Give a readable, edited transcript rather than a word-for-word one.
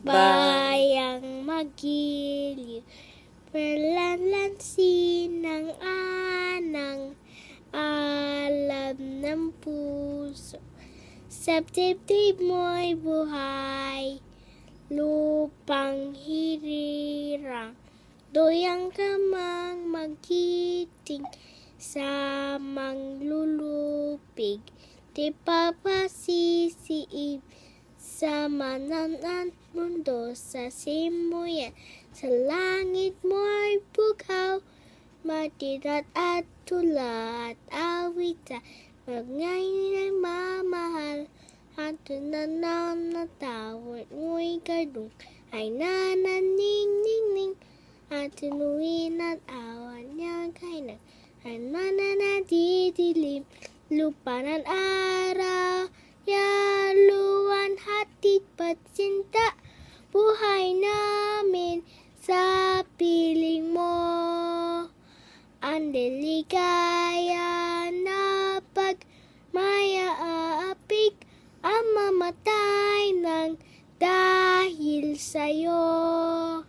bayang magiliw, perlanlansin ng anang alam ng puso. Sa dibdib mo'y buhay, lupang hirirang, doyang kamang magiting sa manglulupig, di papasisiib sa mananan mundo sa simuyan. Sa langit mo'y bugaw, matirat at tula at awita, magngay mamahal, at tunanaw na tawad mo'y gadong, ay nananing-ning-ning, at tinuwin at awan niya kainag, ay nananadidilim, lupa ng araw, yaluan hatid patsinta, buhay namin sa piling mo. Ang deligaya na pagmaya-aapig, ang mamatay ng dahil sa'yo.